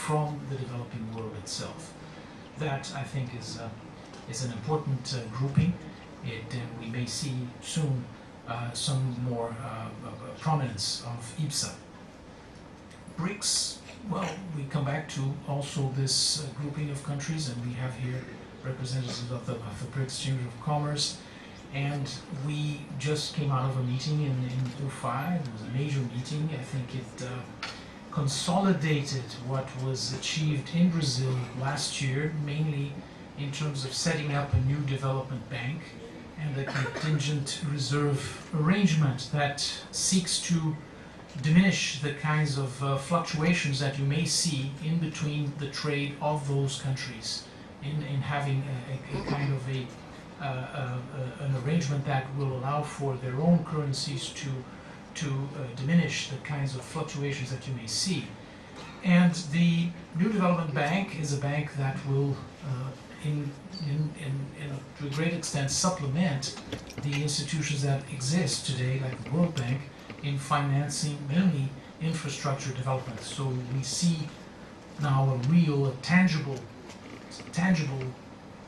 from the developing world itself. That, I think, is an important grouping. And we may see soon some more prominence of IPSA. BRICS, well, we come back to also this grouping of countries, and we have here representatives of the BRICS Chambers of Commerce. And we just came out of a meeting in Ufa. It was a major meeting. I think it consolidated what was achieved in Brazil last year, mainly in terms of setting up a new development bank and a contingent reserve arrangement that seeks to diminish the kinds of fluctuations that you may see in between the trade of those countries, in having a kind of an arrangement that will allow for their own currencies to diminish the kinds of fluctuations that you may see. And the New Development Bank is a bank that will, to a great extent, supplement the institutions that exist today, like the World Bank, in financing mainly infrastructure development. So we see now a real, tangible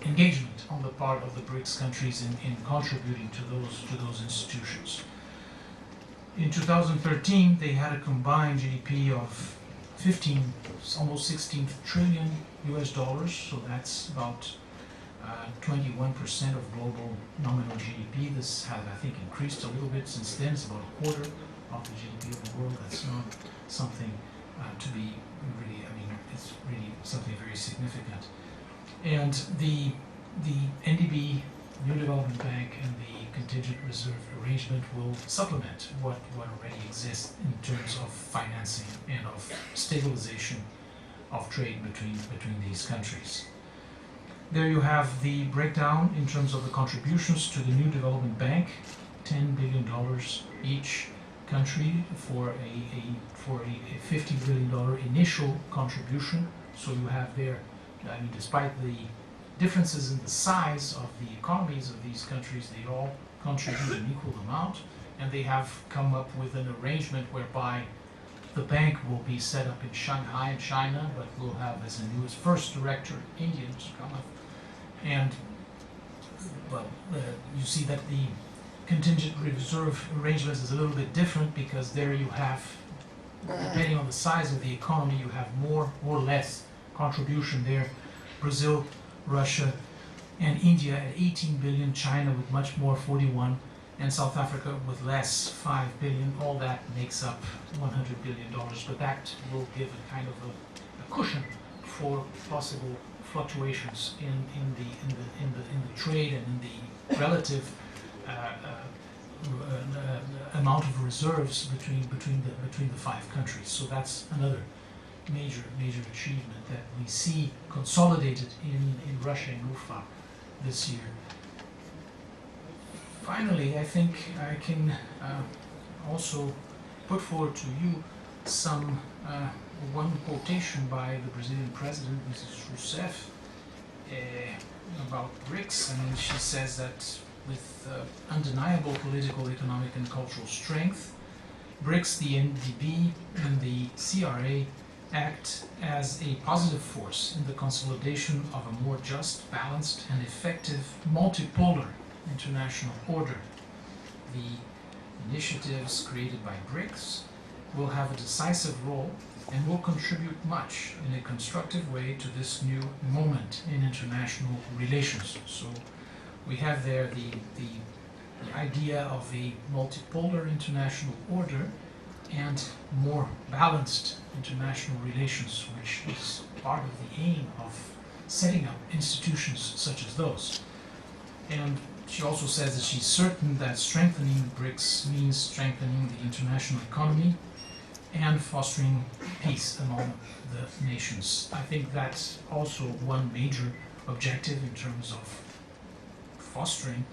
engagement on the part of the BRICS countries in contributing to those institutions. In 2013, they had a combined GDP of 15, almost 16 trillion US dollars. So that's about 21% of global nominal GDP. This has, I think, increased a little bit since then. It's about a quarter of the GDP of the world. That's not something to be really, I mean, it's really something very significant. And the NDB, New Development Bank, and the contingent reserve arrangement will supplement what already exists in terms of financing and of stabilization of trade between these countries. There you have the breakdown in terms of the contributions to the New Development Bank, $10 billion each country for a $50 billion initial contribution. So you have there, I mean, despite the differences in the size of the economies of these countries, they all contribute an equal amount, and they have come up with an arrangement whereby the bank will be set up in Shanghai in China, but will have as a newest first director Indian Mr. Kamath. And well, you see that the contingent reserve arrangement is a little bit different, because there you have, depending on the size of the economy, you have more or less contribution there. Brazil, Russia, and India at 18 billion, China with much more, 41, and South Africa with less, 5 billion. All that makes up $100 billion, but that will give a kind of a cushion for possible fluctuations in the trade and in the relative amount of reserves between the five countries. So that's another major achievement that we see consolidated in Russia and UFA this year. Finally, I think I can also put forward to you some one quotation by the Brazilian president, Mrs. Rousseff, about BRICS. I mean, she says that with undeniable political, economic, and cultural strength, BRICS, the NDB, and the CRA act as a positive force in the consolidation of a more just, balanced, and effective multipolar international order. The initiatives created by BRICS will have a decisive role and will contribute much in a constructive way to this new moment in international relations. So we have there the idea of a multipolar international order and more balanced international relations, which is part of the aim of setting up institutions such as those. And she also says that she's certain that strengthening BRICS means strengthening the international economy and fostering peace among the nations. I think that's also one major objective in terms of fostering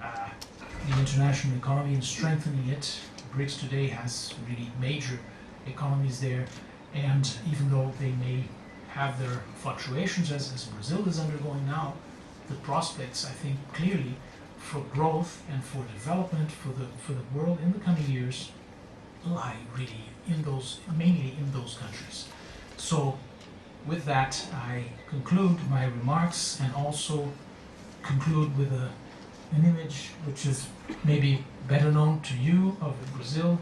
the international economy and strengthening it. BRICS today has really major economies there, and even though they may have their fluctuations as Brazil is undergoing now, the prospects, I think, clearly for growth and for development for the world in the coming years lie really in those, mainly in those countries. So with that, I conclude my remarks and also conclude with an image which is maybe better known to you of Brazil,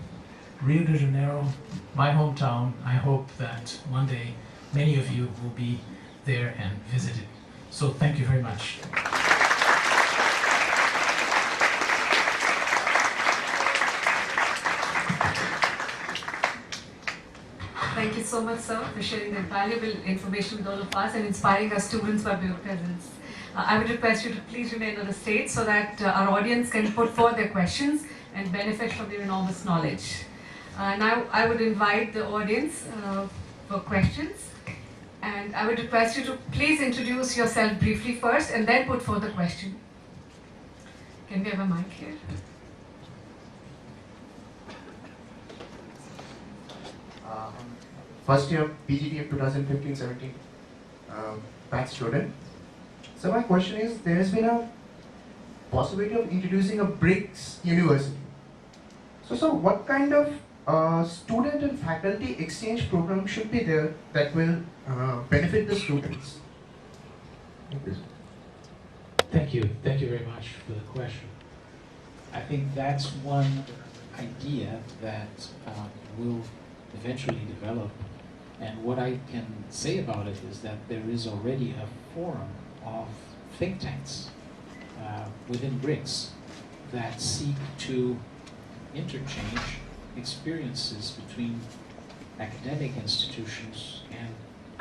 Rio de Janeiro, my hometown. I hope that one day many of you will be there and visit it. So thank you very much. Thank you so much, sir, for sharing that valuable information with all of us and inspiring our students by your presence. I would request you to please remain on the stage so that our audience can put forth their questions and benefit from your enormous knowledge. Now, I would invite the audience for questions, and I would request you to please introduce yourself briefly first and then put forth the question. Can we have a mic here? First year PGDM 2015-17 batch student. So my question is, there has been a possibility of introducing a BRICS university. So what kind of student and faculty exchange program should be there that will benefit the students? Thank you. Thank you very much for the question. I think that's one idea that will eventually develop. And what I can say about it is that there is already a forum of think tanks within BRICS that seek to interchange experiences between academic institutions and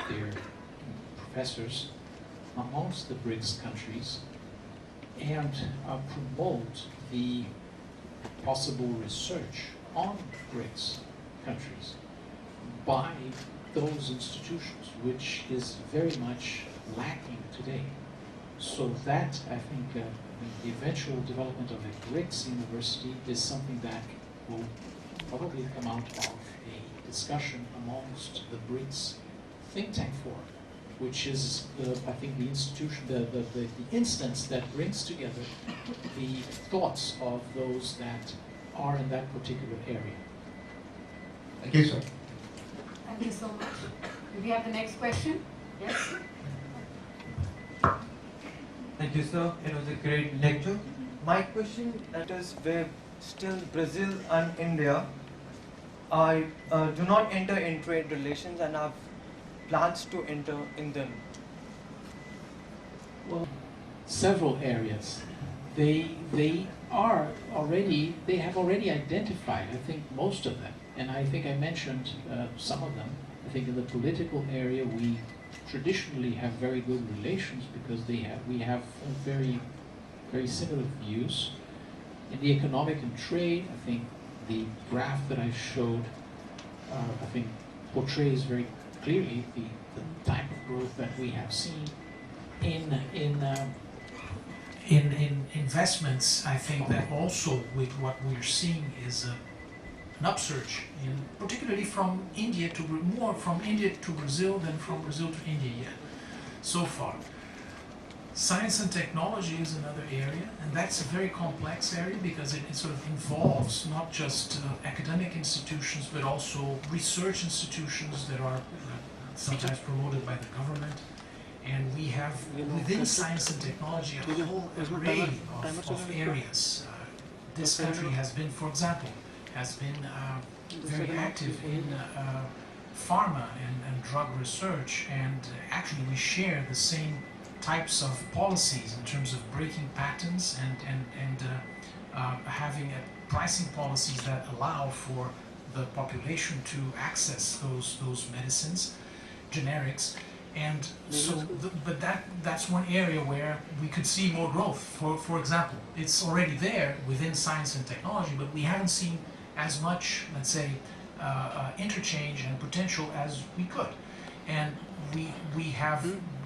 their professors amongst the BRICS countries and promote the possible research on BRICS countries by those institutions, which is very much lacking today. So that, I think, the eventual development of a BRICS university is something that will probably come out of a discussion amongst the BRICS think tank forum, which is, I think, the institution, the instance that brings together the thoughts of those that are in that particular area. Thank you, sir. Thank you so much. Do we have the next question? Yes? Thank you, sir. It was a great lecture. My question is where still Brazil and India do not enter in trade relations and have plans to enter in them. Well, several areas. They have already identified, I think, most of them. And I think I mentioned some of them. I think in the political area, we traditionally have very good relations because we have very, very similar views. In the economic and trade, I think the graph that I showed, I think portrays very clearly the type of growth that we have seen. In investments, I think that also with what we're seeing is an upsurge, particularly from India to more from India to Brazil than from Brazil to India yet, so far. Science and technology is another area, and that's a very complex area because it sort of involves not just academic institutions, but also research institutions that are sometimes promoted by the government. And we have within science and technology a whole array of areas. This country has been, for example, very active in pharma and drug research, and actually we share the same types of policies in terms of breaking patents and having pricing policies that allow for the population to access those medicines, generics. And so, that's one area where we could see more growth. For example, it's already there within science and technology, but we haven't seen as much, let's say, interchange and potential as we could. And we have,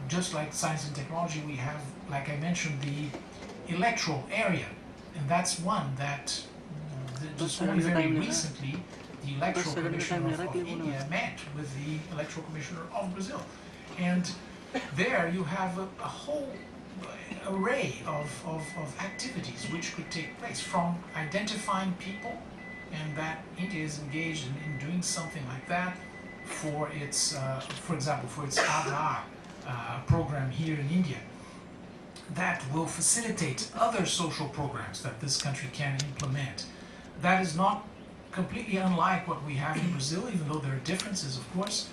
just like science and technology, we have, like I mentioned, the electoral area, and that's one that just only very recently the electoral commissioner of India met with the electoral commissioner of Brazil. And there you have a whole array of activities which could take place, from identifying people, and that India is engaged in doing something like that, for its, for example, for its Aadhaar program here in India, that will facilitate other social programs that this country can implement. That is not completely unlike what we have in Brazil, even though there are differences, of course,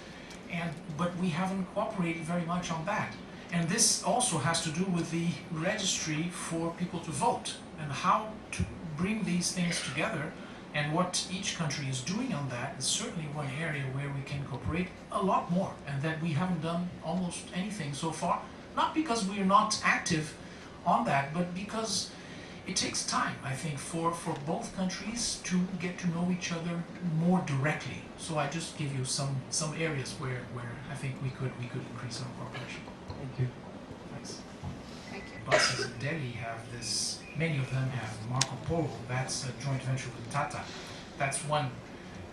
but we haven't cooperated very much on that. And this also has to do with the registry for people to vote and how to bring these things together, and what each country is doing on that is certainly one area where we can cooperate a lot more, and that we haven't done almost anything so far, not because we are not active on that, but because it takes time, I think, for both countries to get to know each other more directly. So I just give you some areas where I think we could increase our cooperation. Thank you. Thanks. Thank you. Buses in Delhi have this, many of them have Marco Polo, that's a joint venture with Tata. That's one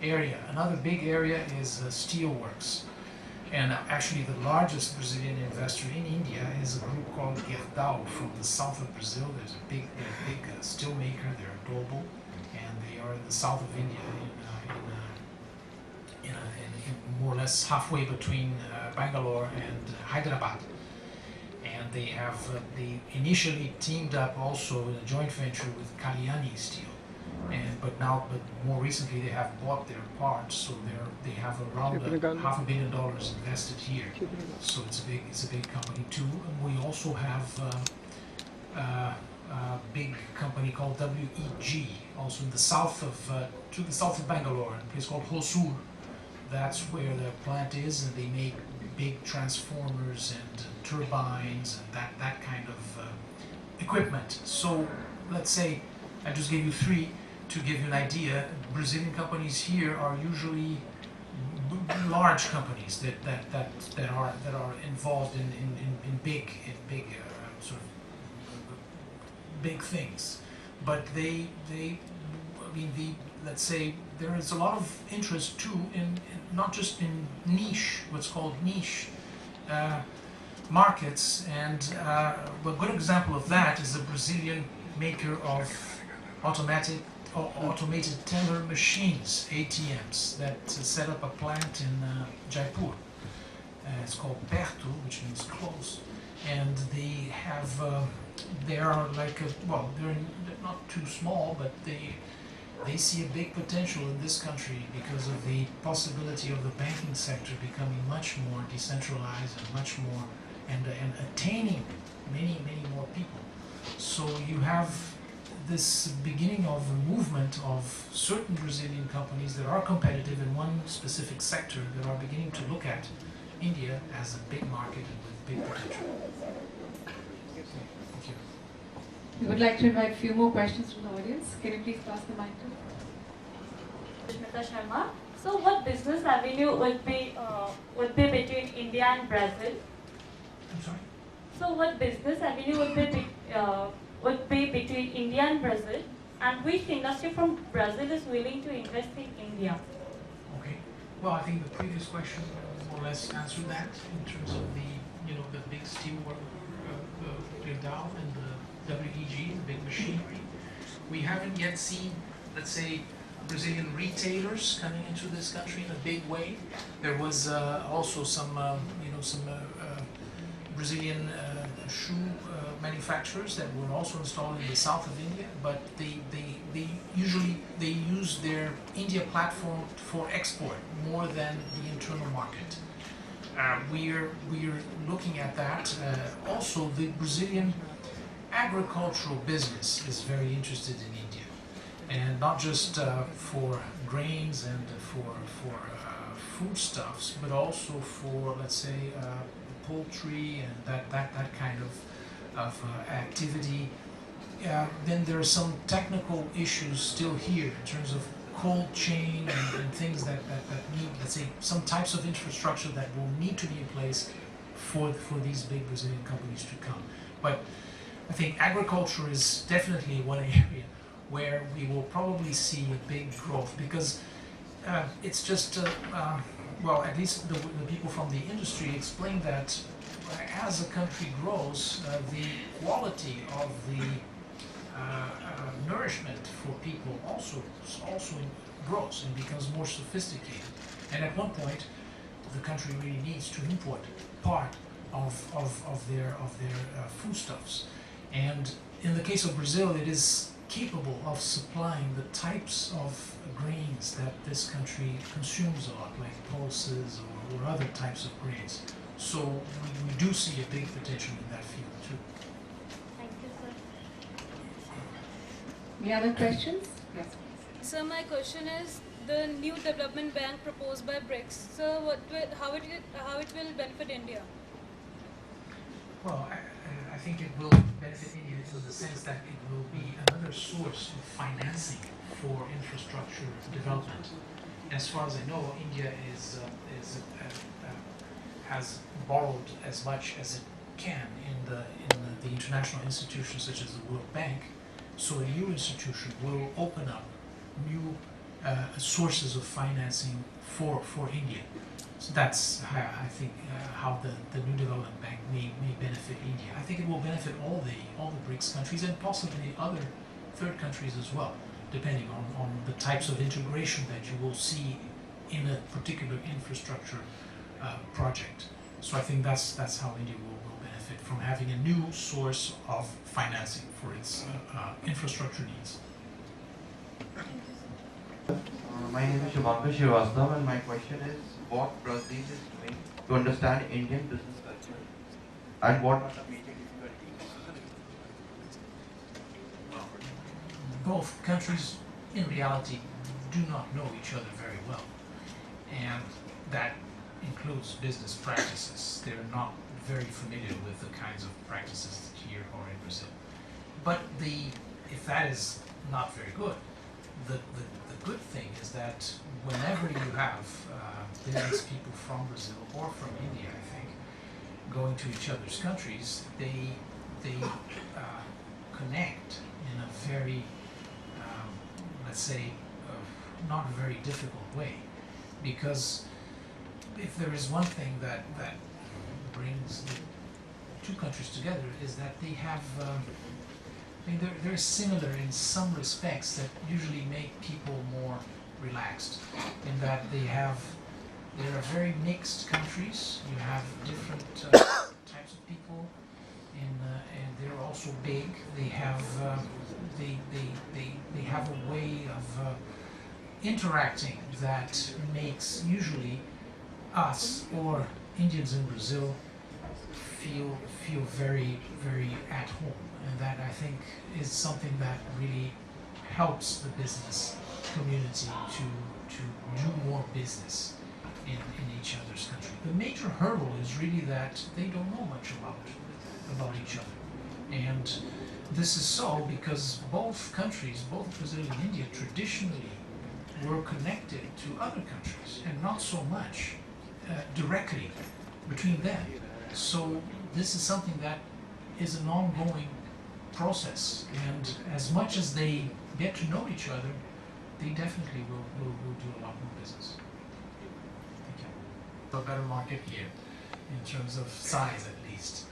area. Another big area is steelworks. And actually the largest Brazilian investor in India is a group called Gerdau from the south of Brazil. There's a big steel maker, they're global, and they are in the south of India, in more or less halfway between Bangalore and Hyderabad. And they have they initially teamed up also in a joint venture with Kalyani Steel, but more recently they have bought their parts, so they have around $500 million invested here. So it's a big company too. And we also have a big company called WEG, also in the south of to the south of Bangalore, in a place called Hosur. That's where their plant is, and they make big transformers and turbines and that kind of equipment. So let's say I just gave you three to give you an idea. Brazilian companies here are usually large companies that are involved in big sort of big things, but let's say there is a lot of interest too in not just in niche, what's called niche markets, and a good example of that is a Brazilian maker of automated teller machines, ATMs, that set up a plant in Jaipur. It's called Perto, which means close, and they have they are like they're not too small, but they see a big potential in this country because of the possibility of the banking sector becoming much more decentralized and much more and attaining many more people. So you have this beginning of a movement of certain Brazilian companies that are competitive in one specific sector that are beginning to look at India as a big market and with big potential. Thank you. We would like to invite a few more questions from the audience. Can you please pass the mic to Smita Sharma. So, what business avenue would be between India and Brazil? I'm sorry? So, what business avenue would be between India and Brazil, and which industry from Brazil is willing to invest in India? Okay. Well, I think the previous question more or less answered that in terms of the big steelwork, Gerdau and the WEG, the big machinery. We haven't yet seen, let's say, Brazilian retailers coming into this country in a big way. There was also some Brazilian shoe manufacturers that were also installed in the south of India, but they usually use their India platform for export more than the internal market. We're looking at that. Also, the Brazilian agricultural business is very interested in India, and not just for grains and for foodstuffs, but also for, let's say, poultry and that kind of activity. Then there are some technical issues still here in terms of cold chain and things that need, let's say, some types of infrastructure that will need to be in place for these big Brazilian companies to come. But I think agriculture is definitely one area where we will probably see a big growth, because it's just, well, at least the people from the industry explain that as a country grows, the quality of the nourishment for people also grows and becomes more sophisticated. And at one point, the country really needs to import part of their foodstuffs. And in the case of Brazil, it is capable of supplying the types of grains that this country consumes a lot, like pulses or other types of grains. So we do see a big potential in that field too. Thank you, sir. Any other questions? Yes. So my question is the new development bank proposed by BRICS. So how it will benefit India? Well, I think it will benefit India in the sense that it will be another source of financing for infrastructure development. As far as I know, India has borrowed as much as it can in the international institutions such as the World Bank. So a new institution will open up new sources of financing for India. So that's how I think how the new development bank may benefit India. I think it will benefit all the BRICS countries and possibly other third countries as well, depending on the types of integration that you will see in a particular infrastructure project. So I think that's how India will benefit from having a new source of financing for its infrastructure needs. My name is Shubhankar Srivastava, and my question is what Brazil is doing to understand Indian business culture and what are the major difficulties? Both countries in reality do not know each other very well, and that includes business practices. They're not very familiar with the kinds of practices here or in Brazil. But if that is not very good, the good thing is that whenever you have business people from Brazil or from India, I think, going to each other's countries, they connect in a very, let's say, not very difficult way. Because if there is one thing that brings the two countries together is that they have, I mean, they're similar in some respects that usually make people more relaxed, in that they're very mixed countries. You have different types of people, and they're also big. They have they have a way of interacting that makes usually us or Indians in Brazil feel very at home, and that I think is something that really helps the business community to do more business in each other's country. The major hurdle is really that they don't know much about each other, and this is so because both countries, both Brazil and India, traditionally were connected to other countries and not so much directly between them. So this is something that is an ongoing process, and as much as they get to know each other, they definitely will do a lot more business. Thank you. A better market here in terms of size, at least.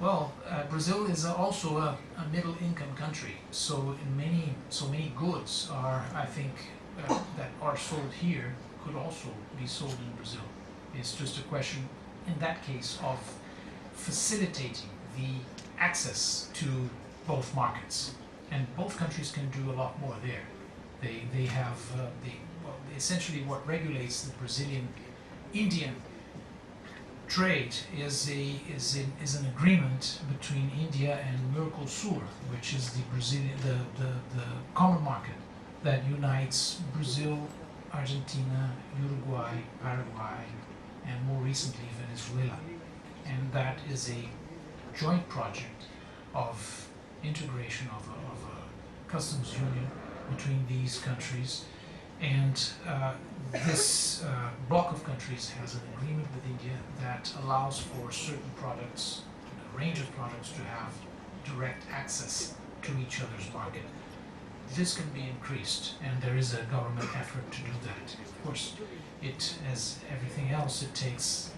Well, Brazil is also a middle-income country, so many goods are, I think, that are sold here could also be sold in Brazil. It's just a question, in that case, of facilitating the access to both markets, and both countries can do a lot more there. They have essentially what regulates the Brazilian-Indian trade is an agreement between India and Mercosur, which is the common market that unites Brazil, Argentina, Uruguay, Paraguay, and more recently Venezuela. And that is a joint project of integration of a customs union between these countries. And this bloc of countries has an agreement with India that allows for certain products, a range of products, to have direct access to each other's market. This can be increased, and there is a government effort to do that. Of course, as everything else, it takes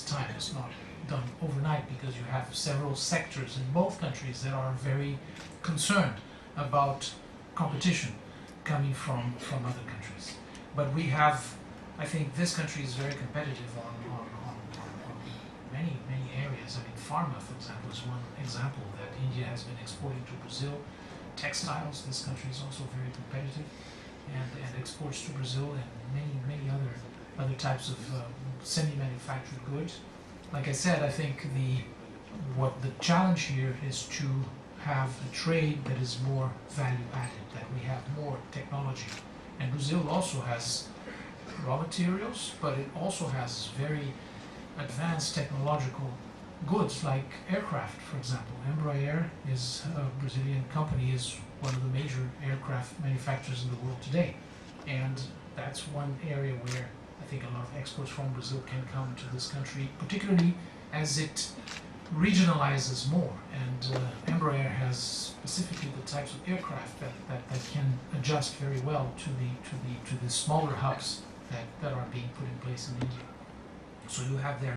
time. It's not done overnight because you have several sectors in both countries that are very concerned about competition coming from other countries. But we have I think this country is very competitive on many areas. I mean, pharma, for example, is one example that India has been exporting to Brazil. Textiles, this country is also very competitive and exports to Brazil, and many other types of semi-manufactured goods. Like I said, I think what the challenge here is to have a trade that is more value added, that we have more technology. And Brazil also has raw materials, but it also has very advanced technological goods like aircraft, for example. Embraer is a Brazilian company, is one of the major aircraft manufacturers in the world today. And that's one area where I think a lot of exports from Brazil can come to this country, particularly as it regionalizes more. And Embraer has specifically the types of aircraft that can adjust very well to the smaller hubs that are being put in place in India. So you have there